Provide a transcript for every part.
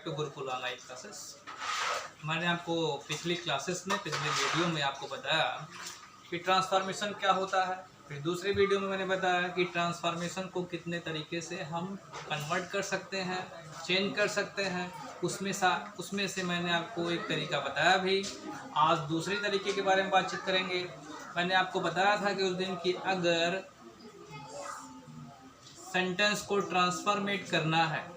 Back to Gurukul online classes. मैंने आपको पिछली क्लासेस में पिछले वीडियो में आपको बताया कि ट्रांसफॉर्मेशन क्या होता है। फिर दूसरे वीडियो में मैंने बताया कि ट्रांसफॉर्मेशन को कितने तरीके से हम कन्वर्ट कर सकते हैं, चेंज कर सकते हैं। उसमें से मैंने आपको एक तरीका बताया भी। आज दूसरे तरीके के बारे में बातचीत करेंगे। मैंने आपको बताया था कि उस दिन कि अगर सेंटेंस को ट्रांसफॉर्मेट करना है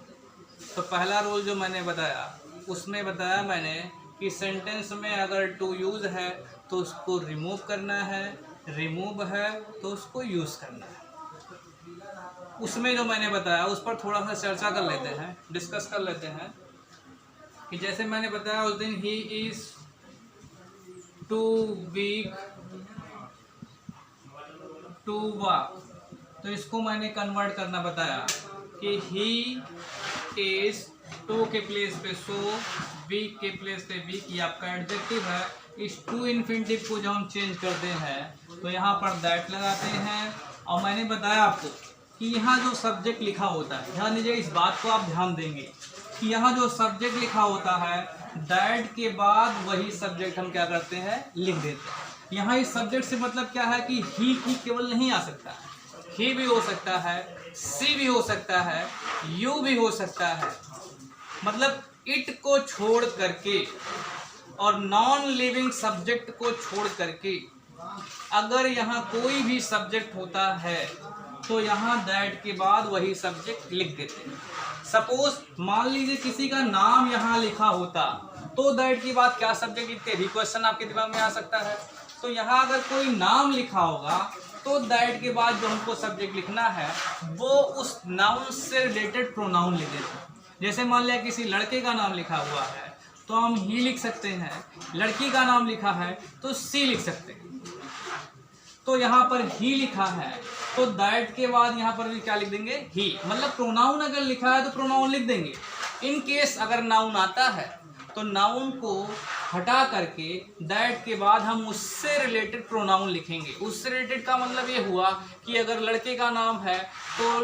तो पहला रूल जो मैंने बताया उसमें बताया मैंने कि सेंटेंस में अगर टू यूज़ है तो उसको रिमूव करना है, रिमूव है तो उसको यूज़ करना है। उसमें जो मैंने बताया उस पर थोड़ा सा चर्चा कर लेते हैं, डिस्कस कर लेते हैं कि जैसे मैंने बताया उस दिन he is too weak to walk, तो इसको मैंने कन्वर्ट करना बताया कि ही इज टू के प्लेस पे सो, वीक के प्लेस पे वीक, ये आपका एडजेक्टिव है। इस टू इन्फिनिटिव को जब हम चेंज करते हैं तो यहाँ पर दैट लगाते हैं। और मैंने बताया आपको कि यहाँ जो सब्जेक्ट लिखा होता है, ध्यान दीजिए, इस बात को आप ध्यान देंगे कि यहाँ जो सब्जेक्ट लिखा होता है दैट के बाद वही सब्जेक्ट हम क्या करते हैं, लिख देते हैं। यहाँ इस सब्जेक्ट से मतलब क्या है कि ही केवल नहीं आ सकता है, ही भी हो सकता है, सी भी हो सकता है, यू भी हो सकता है। मतलब इट को छोड़ करके और नॉन लिविंग सब्जेक्ट को छोड़ करके अगर यहाँ कोई भी सब्जेक्ट होता है तो यहाँ दैट के बाद वही सब्जेक्ट लिख देते हैं। सपोज मान लीजिए किसी का नाम यहाँ लिखा होता तो दैट के बाद क्या सब्जेक्ट लिखते, भी क्वेश्चन आपके दिमाग में आ सकता है। तो यहाँ अगर कोई नाम लिखा होगा तो दैट के बाद जो हमको सब्जेक्ट लिखना है वो उस नाउन से रिलेटेड प्रोनाउन लिख देते हैं। जैसे मान लिया किसी लड़के का नाम लिखा हुआ है तो हम ही लिख सकते हैं, लड़की का नाम लिखा है तो सी लिख सकते हैं। तो यहाँ पर ही लिखा है तो दैट के बाद यहाँ पर भी क्या लिख देंगे, ही। मतलब प्रोनाउन अगर लिखा है तो प्रोनाउन लिख देंगे। इन केस अगर नाउन आता है तो नाउन को हटा करके दैट के बाद हम उससे रिलेटेड प्रोनाउन लिखेंगे। उससे रिलेटेड का मतलब ये हुआ कि अगर लड़के का नाम है तो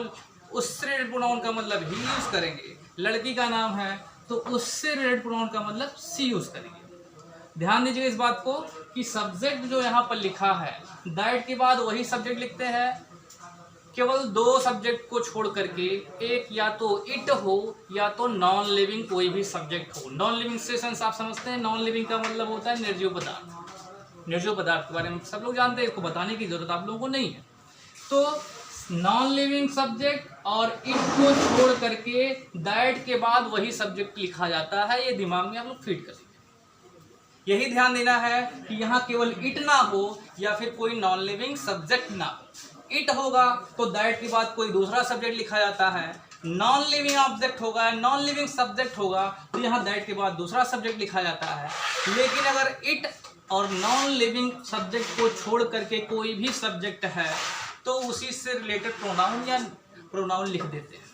उससे रिलेटेड प्रोनाउन का मतलब ही यूज़ करेंगे, लड़की का नाम है तो उससे रिलेटेड प्रोनाउन का मतलब सी यूज़ करेंगे। ध्यान दीजिए इस बात को कि सब्जेक्ट जो यहाँ पर लिखा है दैट के बाद वही सब्जेक्ट लिखते हैं, केवल दो सब्जेक्ट को छोड़ करके, एक या तो इट हो या तो नॉन लिविंग कोई भी सब्जेक्ट हो। नॉन लिविंग सेशंस आप समझते हैं, नॉन लिविंग का मतलब होता है निर्जीव पदार्थ। निर्जीव पदार्थ के बारे में सब लोग जानते हैं, इसको बताने की जरूरत आप लोगों को नहीं है। तो नॉन लिविंग सब्जेक्ट और इट को छोड़ करके दैट के बाद वही सब्जेक्ट लिखा जाता है। ये दिमाग में आप लोग फीड करेंगे। यही ध्यान देना है कि यहाँ केवल इट ना हो या फिर कोई नॉन लिविंग सब्जेक्ट ना हो। इट होगा तो दैट के बाद कोई दूसरा सब्जेक्ट लिखा जाता है, नॉन लिविंग ऑब्जेक्ट होगा, नॉन लिविंग सब्जेक्ट होगा तो यहाँ दैट के बाद दूसरा सब्जेक्ट लिखा जाता है। लेकिन अगर इट और नॉन लिविंग सब्जेक्ट को छोड़ करके कोई भी सब्जेक्ट है तो उसी से रिलेटेड प्रोनाउन या प्रोनाउन लिख देते हैं।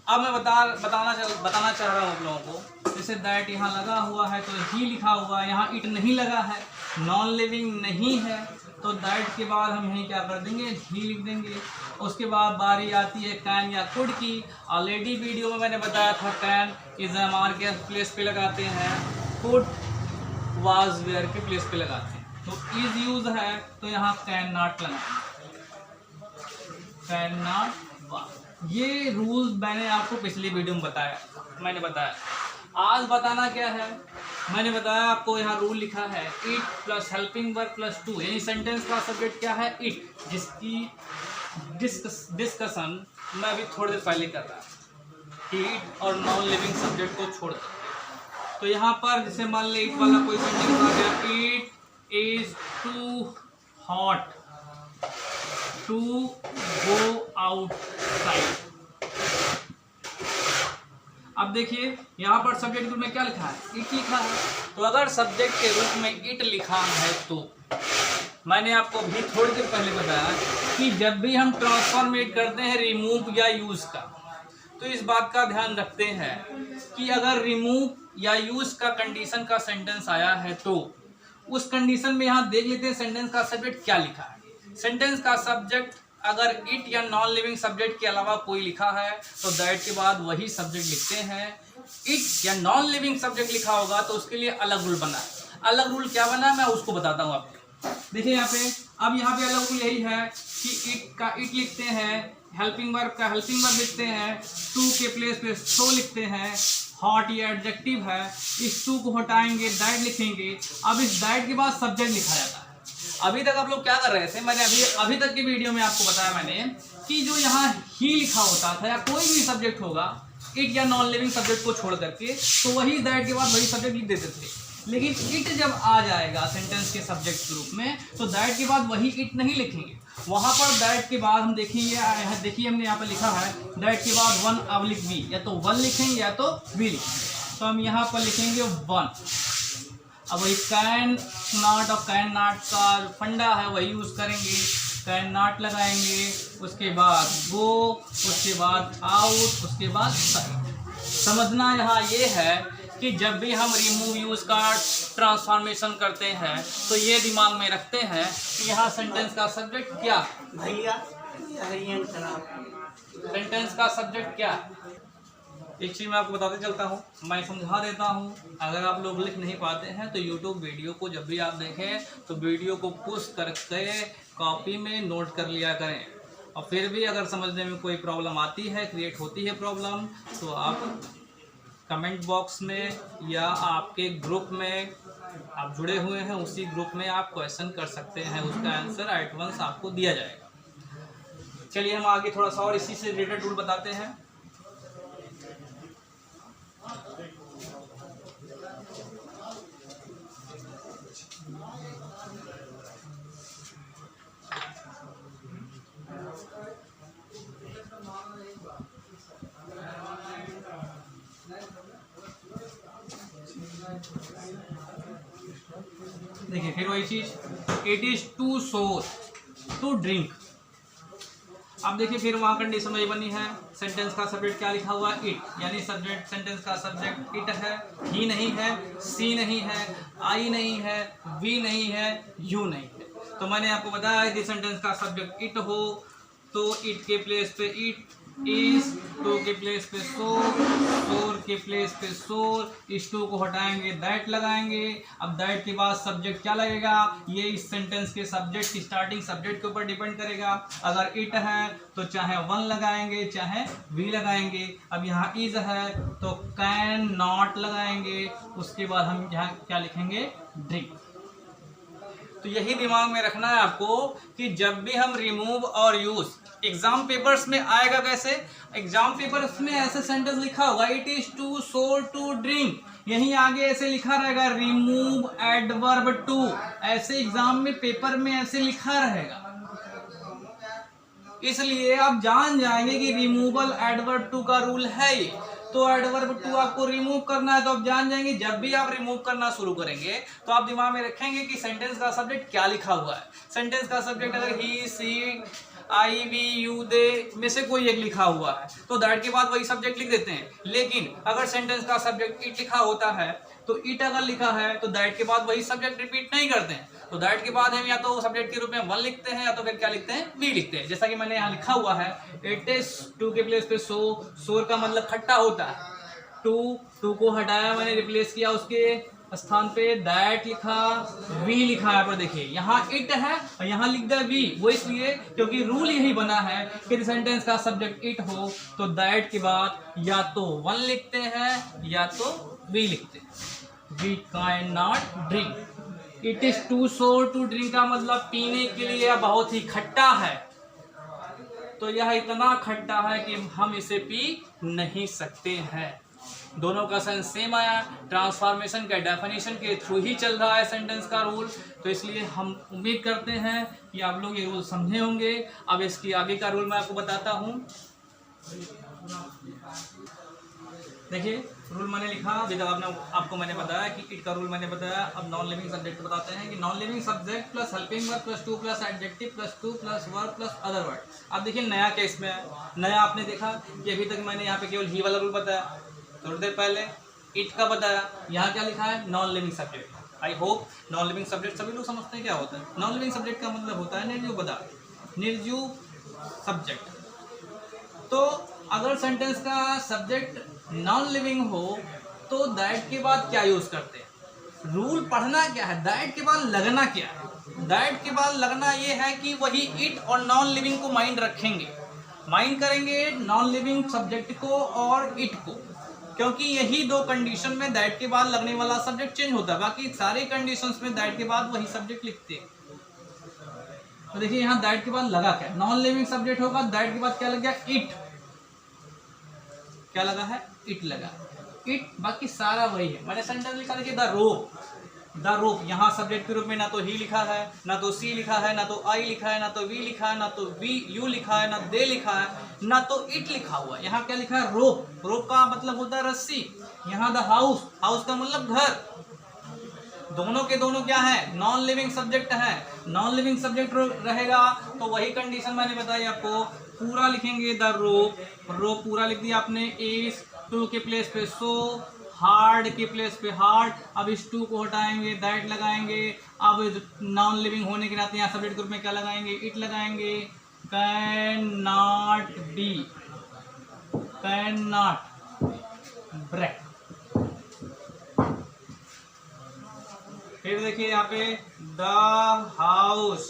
अब मैं बताना चाह रहा हूँ आप लोगों को, जैसे दैट यहाँ लगा हुआ है तो ही लिखा हुआ है, यहाँ इट नहीं लगा है, नॉन लिविंग नहीं है तो दैट के बाद हम यहीं क्या कर देंगे, ही लिख देंगे। उसके बाद बारी आती है कैन या कुड की। ऑलरेडी वीडियो में मैंने बताया था कैन इज एमआर के प्लेस पे लगाते हैं, कुड वाज वेयर के प्लेस पे लगाते हैं। तो इज यूज है तो यहाँ कैन नॉट लगाएंगे, कैन नॉट वाज। ये रूल मैंने आपको पिछली वीडियो में बताया। आज बताना क्या है, मैंने बताया आपको यहाँ रूल लिखा है it plus helping verb plus two, यानी सेंटेंस का सब्जेक्ट क्या है, इट, जिसकी डिस्कशन मैं अभी थोड़ी देर पहले कर रहा था। इट और नॉन लिविंग सब्जेक्ट को छोड़ कर तो यहाँ पर जैसे मान ली इट वाला कोई सेंटेंस आ गया, it is too hot to go outside. अब देखिए यहाँ पर सब्जेक्ट के रूप में क्या लिखा है, इट लिखा है। तो अगर सब्जेक्ट के रूप में इट लिखा है तो मैंने आपको भी थोड़ी देर पहले बताया कि जब भी हम ट्रांसफॉर्मेट करते हैं रिमूव या यूज का, तो इस बात का ध्यान रखते हैं कि अगर रिमूव या यूज का कंडीशन का सेंटेंस आया है तो उस कंडीशन में यहाँ देख लेते हैं सेंटेंस का सब्जेक्ट क्या लिखा है। सेंटेंस का सब्जेक्ट अगर इट या नॉन लिविंग सब्जेक्ट के अलावा कोई लिखा है तो दैट के बाद वही सब्जेक्ट लिखते हैं। इट या नॉन लिविंग सब्जेक्ट लिखा होगा तो उसके लिए अलग रूल बना है। अलग रूल क्या बना है मैं उसको बताता हूँ आपको। देखिए यहाँ पे, अब यहाँ पे अलग रूल यही है कि इट का इट लिखते हैं, हेल्पिंग वर्ब का हेल्पिंग वर्ब लिखते हैं, टू के प्लेस पे सो लिखते हैं, हॉट ये एडजेक्टिव है, इस टू को हटाएंगे दैट लिखेंगे। अब इस दैट के बाद सब्जेक्ट लिखा जाता है। अभी तक आप लोग क्या कर रहे थे, मैंने अभी तक की वीडियो में आपको बताया मैंने कि जो यहाँ ही लिखा होता था या कोई भी सब्जेक्ट होगा इट या नॉन लिविंग सब्जेक्ट को छोड़ करके तो वही दैट के बाद वही सब्जेक्ट लिख देते थे। लेकिन इट जब आ जाएगा सेंटेंस के सब्जेक्ट के रूप में तो दैट के बाद वही इट नहीं लिखेंगे। वहां पर दैट के बाद हम देखेंगे, देखिए हमने यहाँ पर लिखा है दैट के बाद वन अब लिख वी, या तो वन लिखेंगे या तो वी लिखेंगे। तो हम यहाँ पर लिखेंगे वन। अब वही कैन नॉट और कैन नॉट का फंडा है वही यूज करेंगे, कैन नॉट लगाएंगे, उसके बाद गो, उसके बाद आउट, उसके बाद साइड। समझना यहाँ ये है कि जब भी हम रिमूव यूज का ट्रांसफॉर्मेशन करते हैं तो ये दिमाग में रखते हैं कि यहाँ सेंटेंस का सब्जेक्ट क्या, भैया सेंटेंस का सब्जेक्ट क्या। एक चीज मैं आपको बताते चलता हूँ, मैं समझा देता हूँ। अगर आप लोग लिख नहीं पाते हैं तो यूट्यूब वीडियो को जब भी आप देखें तो वीडियो को पुश करके कॉपी में नोट कर लिया करें। और फिर भी अगर समझने में कोई प्रॉब्लम आती है, क्रिएट होती है प्रॉब्लम, तो आप कमेंट बॉक्स में या आपके ग्रुप में आप जुड़े हुए हैं उसी ग्रुप में आप क्वेश्चन कर सकते हैं, उसका आंसर एट वंस आपको दिया जाएगा। चलिए हम आगे थोड़ा सा और इसी से रिलेटेड रूल बताते हैं। देखिए फिर वही चीज, it is too sour to drink. अब देखिए फिर वहां कंडीशन वही बनी है, सेंटेंस का सब्जेक्ट क्या लिखा हुआ है, इट, यानी सब्जेक्ट सेंटेंस का सब्जेक्ट इट है, ही नहीं है, सी नहीं है, आई नहीं है, वी नहीं है, यू नहीं है। तो मैंने आपको बताया यदि सेंटेंस का सब्जेक्ट इट हो तो इट के प्लेस पे इट, इस, टू के प्लेस पे सोर के प्लेस पे सोर, इस टू को हटाएंगे दैट लगाएंगे। अब दैट के बाद सब्जेक्ट क्या लगेगा, ये इस सेंटेंस के सब्जेक्ट की स्टार्टिंग सब्जेक्ट के ऊपर डिपेंड करेगा। अगर इट है तो चाहे वन लगाएंगे चाहे वी लगाएंगे। अब यहाँ इज है तो कैन नॉट लगाएंगे, उसके बाद हम यहाँ क्या लिखेंगे, ड्रिंक। तो यही दिमाग में रखना है आपको कि जब भी हम रिमूव और यूज, एग्जाम पेपर्स में आएगा कैसे, एग्जाम पेपर्स में ऐसे सेंटेंस लिखा होगा it is too sour to drink, यहीं आगे ऐसे लिखा रहेगा रिमूव एडवर्ब टू, ऐसे एग्जाम में पेपर में ऐसे लिखा रहेगा। इसलिए आप जान जाएंगे कि रिमूवल एडवर्ब टू का रूल है ये। तो एडवर्ब टू आपको रिमूव करना है तो आप जान जाएंगे, जब भी आप रिमूव करना शुरू करेंगे तो आप दिमाग में रखेंगे कि सेंटेंस का सब्जेक्ट क्या लिखा हुआ है। सेंटेंस का सब्जेक्ट अगर ही, सी, आई, वी, यू, दे में से कोई एक लिखा हुआ है तो दैट के बाद वही सब्जेक्ट लिख देते हैं। लेकिन अगर सेंटेंस का सब्जेक्ट इट लिखा होता है तो इट अगर लिखा है तो दैट के बाद वही सब्जेक्ट रिपीट नहीं करते हैं। तो दैट के बाद हम या तो सब्जेक्ट के रूप में वन लिखते हैं या तो फिर क्या लिखते हैं, वी लिखते हैं। जैसा कि मैंने यहाँ लिखा हुआ है इट इज, टू के प्लेस पे सो, सोर का मतलब खट्टा होता है, टू को हटाया मैंने, रिप्लेस किया उसके स्थान पे दैट लिखा, वी लिखा है। पर देखिए यहाँ इट है और यहाँ लिख दिया वी, वो इसलिए क्योंकि रूल यही बना है कि सेंटेंस का सब्जेक्ट इट हो तो दैट के बाद या तो वन लिखते हैं या तो वी लिखते हैं। We can not drink, it is too sour to drink का मतलब पीने के लिए बहुत ही खट्टा है, तो यह इतना खट्टा है कि हम इसे पी नहीं सकते हैं। दोनों का सेंस सेम आया, ट्रांसफॉर्मेशन के डेफिनेशन के थ्रू ही चल रहा है सेंटेंस का रूल। तो इसलिए हम उम्मीद करते हैं कि आप लोग ये रूल समझे होंगे। अब इसकी आगे का रूल मैं आपको बताता हूँ। देखिए रूल मैंने लिखा, अभी तक आपको मैंने बताया कि इट का रूल मैंने बताया। अब नॉन लिविंग सब्जेक्ट बताते हैं कि non living subject plus helping verb plus two plus adjective plus two plus verb plus other word. अब देखिए नया केस में है, नया आपने देखा कि अभी तक मैंने यहाँ पे केवल ही वाला रूल बताया, थोड़ी देर पहले इट का बताया, यहाँ क्या लिखा है, non living subject. I hope non living subject सभी लोग समझते हैं क्या होता है। नॉन लिविंग सब्जेक्ट का मतलब होता है निर्जीव पदार्थ, निर्जीव सब्जेक्ट। तो अगर सेंटेंस का सब्जेक्ट नॉन लिविंग हो तो दैट के बाद क्या यूज करते हैं? रूल पढ़ना क्या है, दैट के बाद लगना क्या है? दैट के बाद लगना ये है कि वही इट और नॉन लिविंग को माइंड रखेंगे, माइंड करेंगे नॉन लिविंग सब्जेक्ट को और इट को, क्योंकि यही दो कंडीशन में दैट के बाद लगने वाला सब्जेक्ट चेंज होता है। बाकी सारे कंडीशंस में दैट के बाद वही सब्जेक्ट लिखते हैं। तो देखिए यहाँ दैट के बाद लगा क्या, नॉन लिविंग सब्जेक्ट होगा, दैट के बाद क्या लग गया, इट। क्या लगा है, इट लगा, इट। बाकी सारा वही है। मैंने सेंटेंस लिखा, देखिए द रोप, द रोप। यहाँ सब्जेक्ट के रूप में ना तो ही लिखा है, ना तो सी लिखा है, ना तो आई लिखा है, ना तो वी लिखा है, ना तो वी यू लिखा है, ना दे लिखा है, ना तो इट लिखा हुआ है। यहाँ क्या लिखा है, रोप। रोप का मतलब होता है रस्सी। यहाँ द हाउस, हाउस का मतलब घर। दोनों के दोनों क्या है, नॉन लिविंग सब्जेक्ट है। नॉन लिविंग सब्जेक्ट रहेगा तो वही कंडीशन मैंने बताई आपको, पूरा लिखेंगे द रोप, रोप पूरा लिख दिया आपने। इस टू के प्लेस पे सो, हार्ड के प्लेस पे हार्ड। अब इस टू को हटाएंगे, दैट लगाएंगे। अब नॉन लिविंग होने के नाते यहाँ सब्जेक्ट ग्रुप में क्या लगाएंगे, इट लगाएंगे। Can not be, can not break. फिर देखिए यहाँ पे द हाउस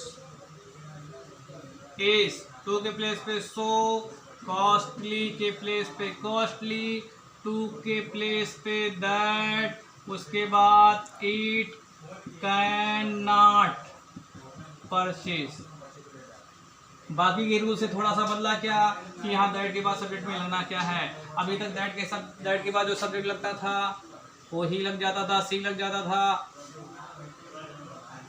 इज, टू के प्लेस पे सो, कॉस्टली के प्लेस पे कॉस्टली, टू के प्लेस पे दैट, उसके बाद इट कैन नॉट परचेज। बाकी के रूल से थोड़ा सा बदला क्या कि यहाँ दैट के बाद सब्जेक्ट में लगना क्या है। अभी तक दैट के बाद जो सब्जेक्ट लगता था वो ही लग जाता था, सी लग जाता था,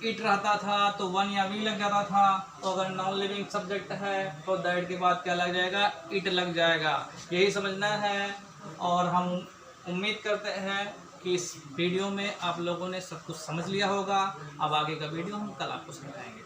इट रहता था तो वन या वी लग जाता था। तो अगर नॉन लिविंग सब्जेक्ट है तो दैट के बाद क्या लग जाएगा, इट लग जाएगा। यही समझना है और हम उम्मीद करते हैं कि इस वीडियो में आप लोगों ने सब कुछ समझ लिया होगा। अब आगे का वीडियो हम कल आपको समझाएंगे।